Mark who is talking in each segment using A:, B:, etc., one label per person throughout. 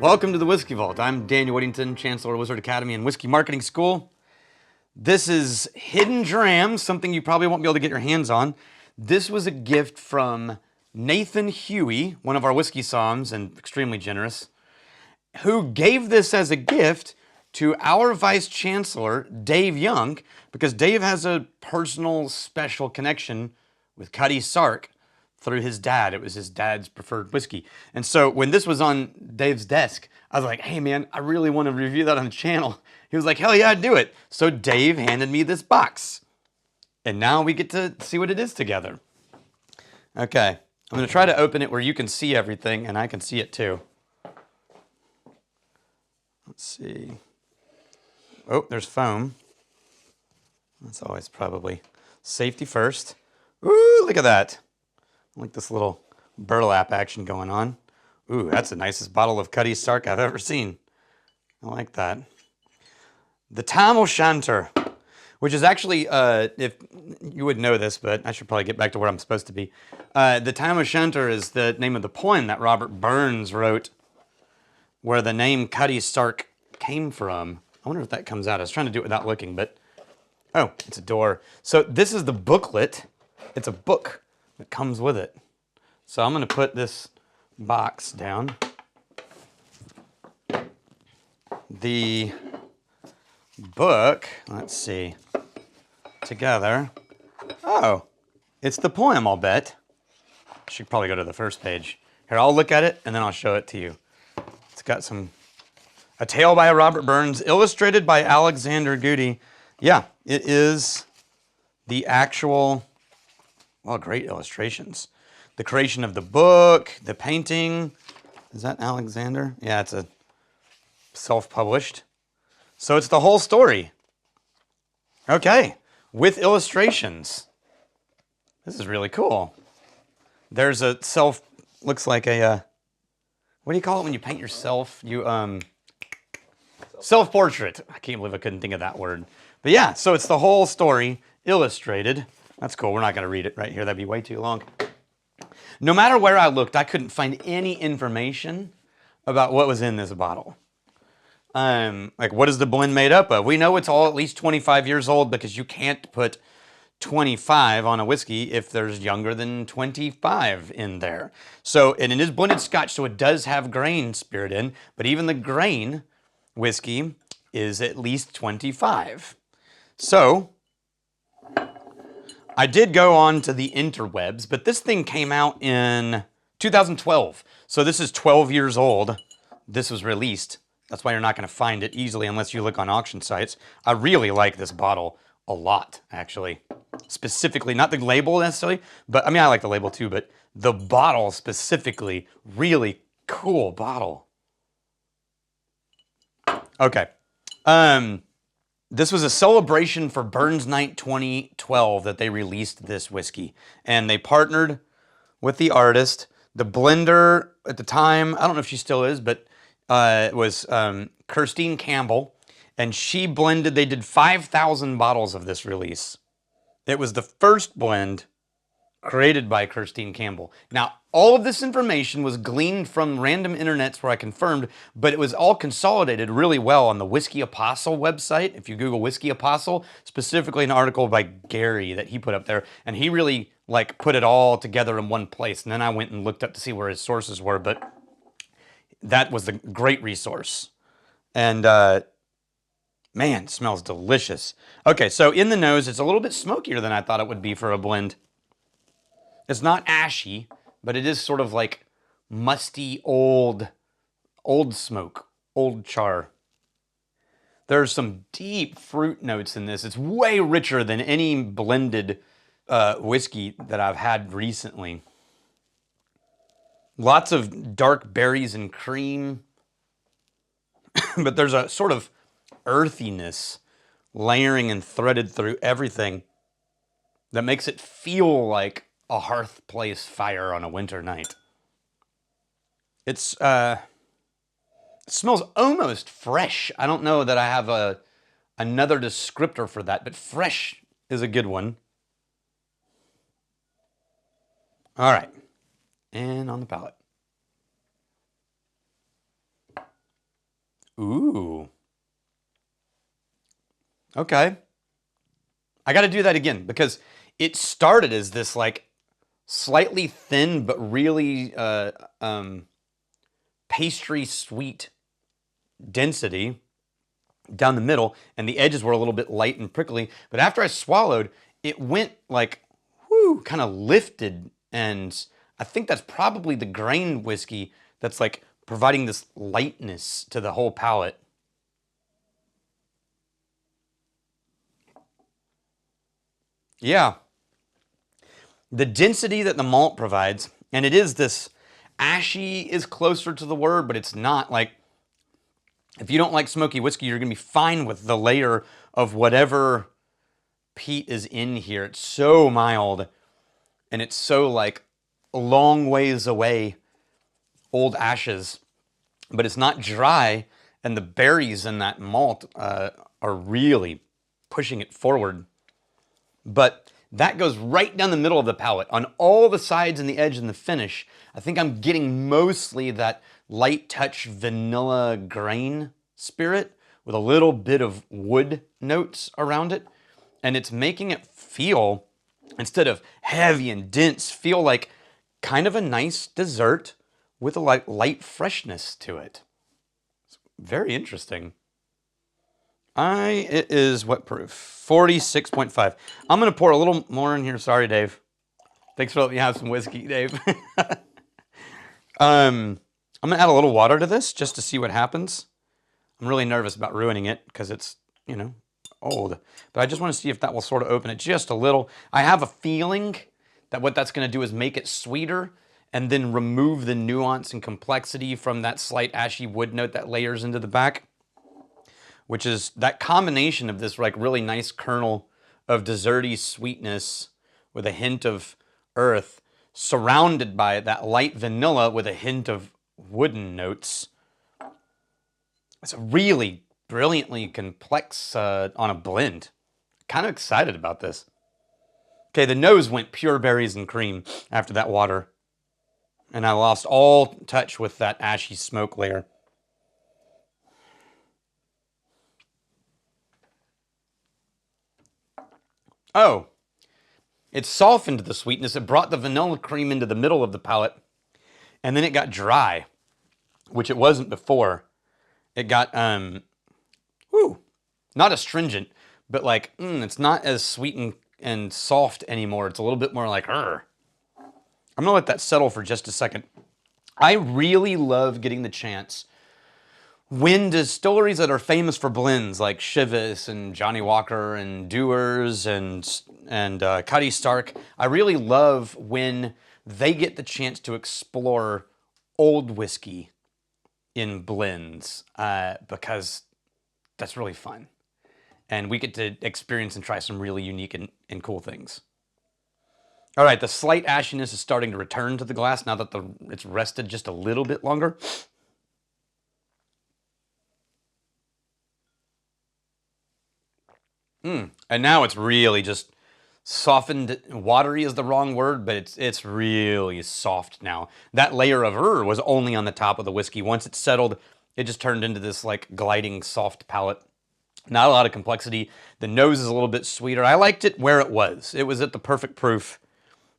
A: Welcome to the Whiskey Vault. I'm Daniel Whittington, Chancellor of Wizard Academy and Whiskey Marketing School. This is Hidden Dram, something you probably won't be able to get your hands on. This was a gift from Nathan Huey, one of our whiskey somms and extremely generous, who gave this as a gift to our Vice Chancellor, Dave Young, because Dave has a personal special connection with Cutty Sark through his dad. It was his dad's preferred whiskey. And so when this was on Dave's desk, I was like, hey man, I really want to review that on the channel. He was like, hell yeah, I'd do it. So Dave handed me this box. And now we get to see what it is together. Okay, I'm gonna try to open it where you can see everything and I can see it too. Let's see. Oh, there's foam. That's always probably safety first. Ooh, look at that. I like this little burlap action going on. Ooh, that's the nicest bottle of Cutty Sark I've ever seen. I like that. The Tam o' Shanter, which is actually, if you would know this, but I should probably get back to where I'm supposed to be. The Tam o' Shanter is the name of the poem that Robert Burns wrote, where the name Cutty Sark came from. I wonder if that comes out. I was trying to do it without looking, but oh, it's a door. So this is the booklet. It's a book that comes with it. So I'm gonna put this box down. The book, let's see, together. Oh, it's the poem, I'll bet. Should probably go to the first page. Here, I'll look at it and then I'll show it to you. It's got a tale by Robert Burns, illustrated by Alexander Goody. Yeah, it is the actual, well, great illustrations. The creation of the book, the painting. Is that Alexander? Yeah, it's a self-published. So it's the whole story. Okay, with illustrations. This is really cool. There's a looks like a, what do you call it when you paint yourself? Self-portrait. I can't believe I couldn't think of that word. But yeah, so it's the whole story illustrated. That's cool. We're not going to read it right here. That'd be way too long. No matter where I looked, I couldn't find any information about what was in this bottle. Like, what is the blend made up of? We know it's all at least 25 years old because you can't put 25 on a whiskey if there's younger than 25 in there. So, and it is blended Scotch, so it does have grain spirit in, but even the grain whiskey is at least 25. So, I did go on to the interwebs, but this thing came out in 2012. So this is 12 years old. This was released. That's why you're not going to find it easily unless you look on auction sites. I really like this bottle a lot, actually. Specifically, not the label necessarily, but I mean, I like the label too, but the bottle specifically, really cool bottle. Okay. This was a celebration for Burns Night 2012 that they released this whiskey. And they partnered with the artist. The blender at the time, I don't know if she still is, but it was Christine Campbell. And she blended, they did 5,000 bottles of this release. It was the first blend created by Christine Campbell. Now, all of this information was gleaned from random internets where I confirmed, but it was all consolidated really well on the Whiskey Apostle website. If you Google Whiskey Apostle, specifically an article by Gary that he put up there, and he really like put it all together in one place. And then I went and looked up to see where his sources were, but that was a great resource. And man, it smells delicious. Okay, so in the nose, it's a little bit smokier than I thought it would be for a blend. It's not ashy, but it is sort of like musty, old smoke, old char. There's some deep fruit notes in this. It's way richer than any blended whiskey that I've had recently. Lots of dark berries and cream, but there's a sort of earthiness layering and threaded through everything that makes it feel like a hearth place fire on a winter night. It smells almost fresh. I don't know that I have another descriptor for that, but fresh is a good one. All right, and on the palate. Ooh. Okay. I got to do that again because it started as this like slightly thin but really pastry sweet density down the middle, and the edges were a little bit light and prickly. But after I swallowed, it went like, whoo, kind of lifted, and I think that's probably the grain whiskey that's like providing this lightness to the whole palate. Yeah. The density that the malt provides, and it is this ashy is closer to the word, but it's not. Like, if you don't like smoky whiskey, you're going to be fine with the layer of whatever peat is in here. It's so mild, and it's so like a long ways away, old ashes, but it's not dry, and the berries in that malt are really pushing it forward. But that goes right down the middle of the palate. On all the sides and the edge and the finish, I think I'm getting mostly that light touch vanilla grain spirit with a little bit of wood notes around it. And it's making it feel, instead of heavy and dense, feel like kind of a nice dessert with a light freshness to it. It's very interesting. It is what proof? 46.5. I'm going to pour a little more in here. Sorry, Dave. Thanks for letting me have some whiskey, Dave. I'm going to add a little water to this just to see what happens. I'm really nervous about ruining it because it's, old. But I just want to see if that will sort of open it just a little. I have a feeling that what that's going to do is make it sweeter and then remove the nuance and complexity from that slight ashy wood note that layers into the back, which is that combination of this like really nice kernel of desserty sweetness with a hint of earth, surrounded by that light vanilla with a hint of wooden notes. It's a really brilliantly complex on a blend. Kind of excited about this. Okay, the nose went pure berries and cream after that water, and I lost all touch with that ashy smoke layer. Oh, it softened the sweetness. It brought the vanilla cream into the middle of the palate, and then it got dry, which it wasn't before. It got, not astringent, but like, it's not as sweet and soft anymore. It's a little bit more like, I'm gonna let that settle for just a second. I really love getting the chance when distilleries that are famous for blends like Chivas and Johnny Walker and Dewar's and Cutty Sark, I really love when they get the chance to explore old whiskey in blends because that's really fun. And we get to experience and try some really unique and cool things. All right, the slight ashiness is starting to return to the glass now that it's rested just a little bit longer. And now it's really just softened. Watery is the wrong word, but it's really soft now. That layer of was only on the top of the whiskey. Once it settled, it just turned into this like gliding soft palate. Not a lot of complexity. The nose is a little bit sweeter. I liked it where it was. It was at the perfect proof.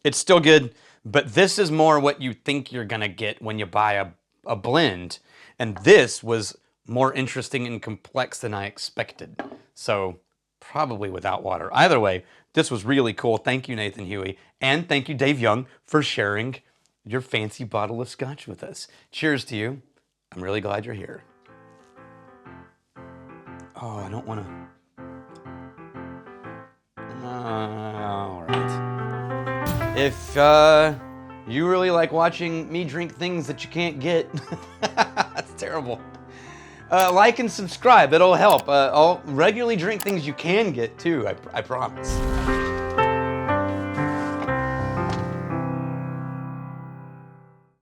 A: It's still good, but this is more what you think you're gonna get when you buy a blend. And this was more interesting and complex than I expected. So probably without water. Either way, this was really cool. Thank you, Nathan Huey. And thank you, Dave Young, for sharing your fancy bottle of scotch with us. Cheers to you. I'm really glad you're here. Oh, I don't want to. All right. If you really like watching me drink things that you can't get, that's terrible. Like and subscribe. It'll help. I'll regularly drink things you can get too. I promise.